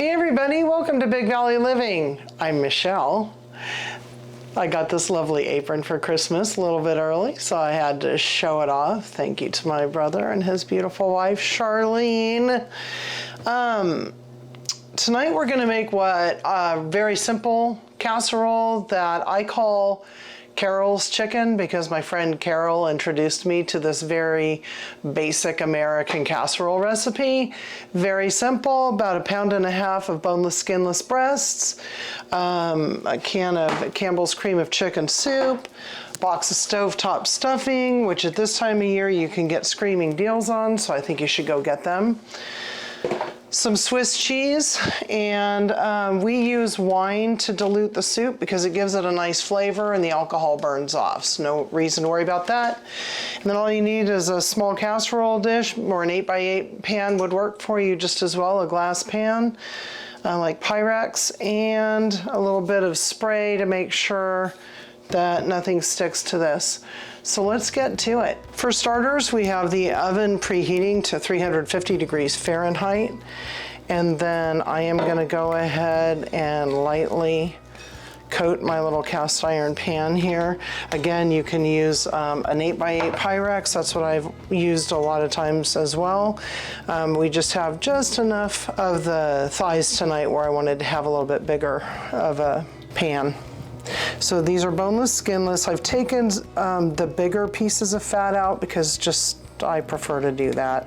Hey everybody, welcome to Big Valley Living. I'm Michelle. I got this lovely apron for Christmas a little bit early, so I had to show it off. Thank you to my brother and his beautiful wife, Charlene. Tonight we're gonna make what a very simple casserole that I call Carol's chicken, because my friend Carol introduced me to this very basic American casserole recipe. Very simple, about 1.5 pounds of boneless, skinless breasts, a can of Campbell's cream of chicken soup, box of Stovetop stuffing, which at this time of year you can get screaming deals on, so I think you should go get them. Some Swiss cheese, and we use wine to dilute the soup because it gives it a nice flavor and the alcohol burns off, so no reason to worry about that. And then all you need is a small casserole dish, or an 8x8 pan would work for you just as well, a glass pan like Pyrex, and a little bit of spray to make sure that nothing sticks to this. So let's get to it. For starters, we have the oven preheating to 350 degrees Fahrenheit. And then I am gonna go ahead and lightly coat my little cast iron pan here. Again, you can use an 8x8 Pyrex. That's what I've used a lot of times as well. We just have just enough of the thighs tonight where I wanted to have a little bit bigger of a pan. So these are boneless, skinless. I've taken the bigger pieces of fat out because I prefer to do that.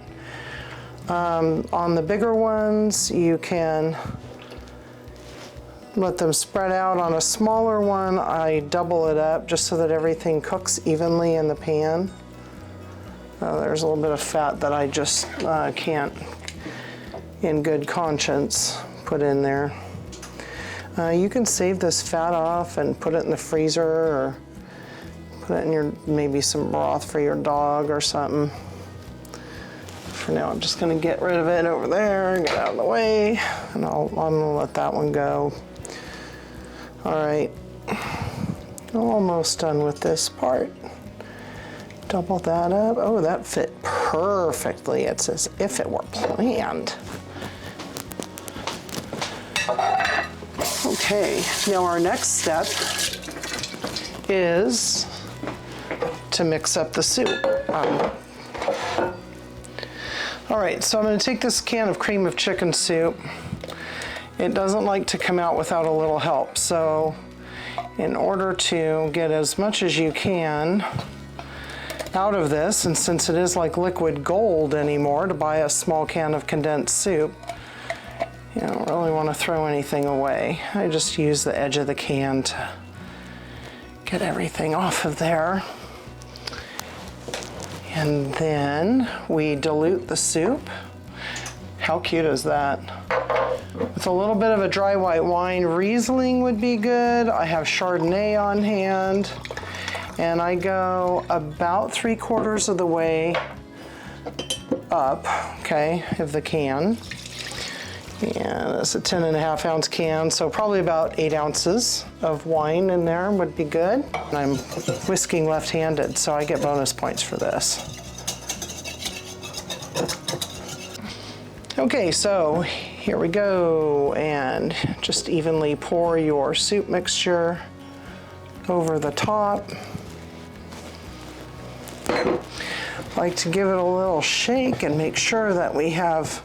On the bigger ones, you can let them spread out. On a smaller one, I double it up just so that everything cooks evenly in the pan. There's a little bit of fat that I just can't, in good conscience, put in there. You can save this fat off and put it in the freezer, or put it in maybe some broth for your dog or something. For now, I'm just gonna get rid of it over there, get out of the way, and I'm gonna let that one go. All right, almost done with this part. Double that up. Oh, that fit perfectly. It's as if it were planned. Okay, now our next step is to mix up the soup. All right, so I'm gonna take this can of cream of chicken soup. It doesn't like to come out without a little help, so in order to get as much as you can out of this, and since it is like liquid gold anymore to buy a small can of condensed soup, you don't really want to throw anything away. I just use the edge of the can to get everything off of there. And then we dilute the soup. How cute is that? With a little bit of a dry white wine, Riesling would be good. I have Chardonnay on hand. And I go about 3/4 of the way up, okay, of the can. And it's a 10.5 ounce can, so probably about 8 ounces of wine in there would be good. And I'm whisking left-handed, so I get bonus points for this. Okay, so here we go, and just evenly pour your soup mixture over the top. Like to give it a little shake and make sure that we have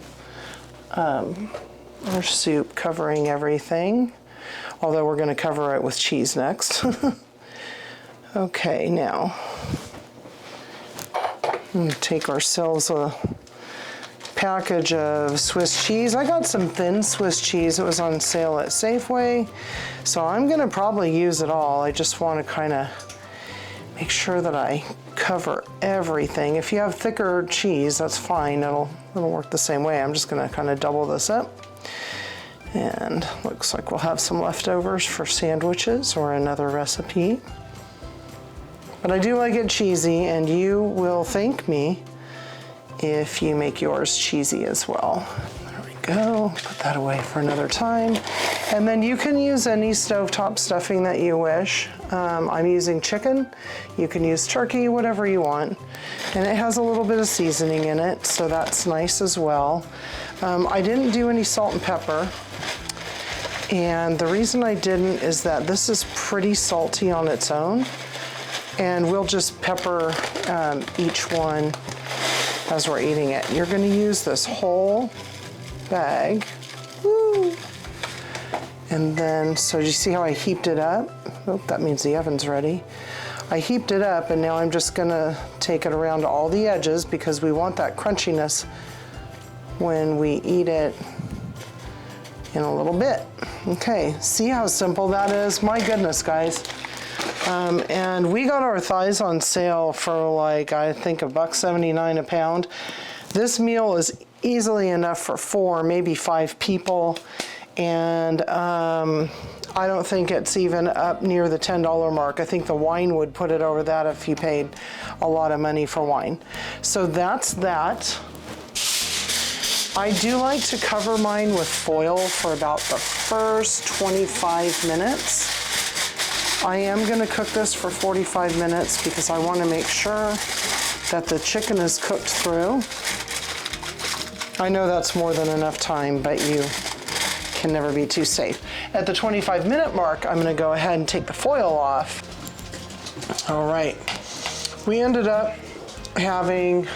our soup covering everything, although we're going to cover it with cheese next. Okay, now we'll take ourselves a package of Swiss cheese. I got some thin Swiss cheese. It was on sale at Safeway, so I'm going to probably use it all. I just want to kind of make sure that I cover everything. If you have thicker cheese, that's fine. It'll work the same way. I'm just gonna kind of double this up. And looks like we'll have some leftovers for sandwiches or another recipe. But I do like it cheesy, and you will thank me if you make yours cheesy as well. There we go. Put that away for another time. And then you can use any stovetop stuffing that you wish. I'm using chicken. You can use turkey, whatever you want. And it has a little bit of seasoning in it, so that's nice as well. I didn't do any salt and pepper. And the reason I didn't is that this is pretty salty on its own. And we'll just pepper each one as we're eating it. You're gonna use this whole bag. Woo! And then, so you see how I heaped it up? Oh, that means the oven's ready. I heaped it up, and now I'm just gonna take it around to all the edges because we want that crunchiness when we eat it in a little bit. Okay, see how simple that is? My goodness, guys. And we got our thighs on sale for like, I think $1.79 a pound. This meal is easily enough for 4, maybe 5 people. And I don't think it's even up near the $10 mark. I think the wine would put it over that if you paid a lot of money for wine. So that's that. I do like to cover mine with foil for about the first 25 minutes. I am going to cook this for 45 minutes because I want to make sure that the chicken is cooked through. I know that's more than enough time, but you can never be too safe. At the 25-minute mark, I'm going to go ahead and take the foil off. All right. We ended up having,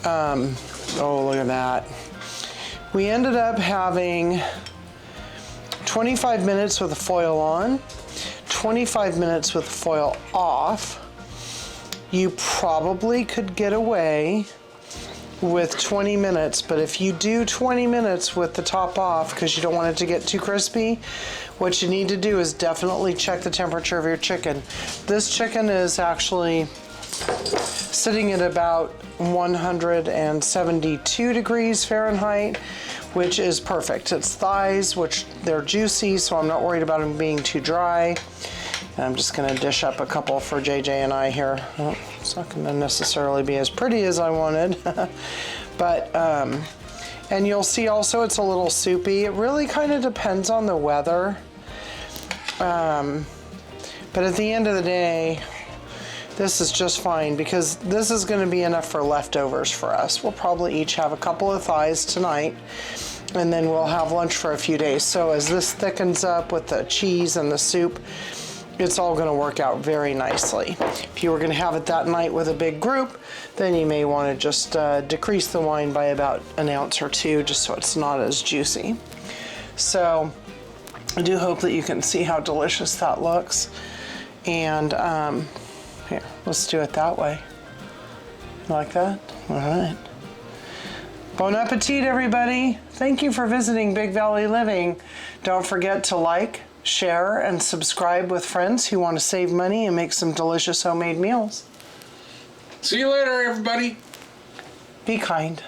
oh, look at that. We ended up having 25 minutes with the foil on, 25 minutes with the foil off. You probably could get away with 20 minutes, but if you do 20 minutes with the top off because you don't want it to get too crispy, what you need to do is definitely check the temperature of your chicken. This chicken is actually sitting at about 172 degrees Fahrenheit, which is perfect. It's thighs, which they're juicy, so I'm not worried about them being too dry. And I'm just gonna dish up a couple for JJ and I here. Oh, it's not gonna necessarily be as pretty as I wanted. But, and you'll see also it's a little soupy. It really kind of depends on the weather. But at the end of the day, this is just fine because this is gonna be enough for leftovers for us. We'll probably each have a couple of thighs tonight, and then we'll have lunch for a few days. So as this thickens up with the cheese and the soup, it's all gonna work out very nicely. If you were gonna have it that night with a big group, then you may wanna just decrease the wine by about an ounce or 2, just so it's not as juicy. So I do hope that you can see how delicious that looks. And here, let's do it that way. Like that? All right. Bon appetit, everybody. Thank you for visiting Big Valley Living. Don't forget to like, share, and subscribe with friends who want to save money and make some delicious homemade meals. See you later, everybody. Be kind.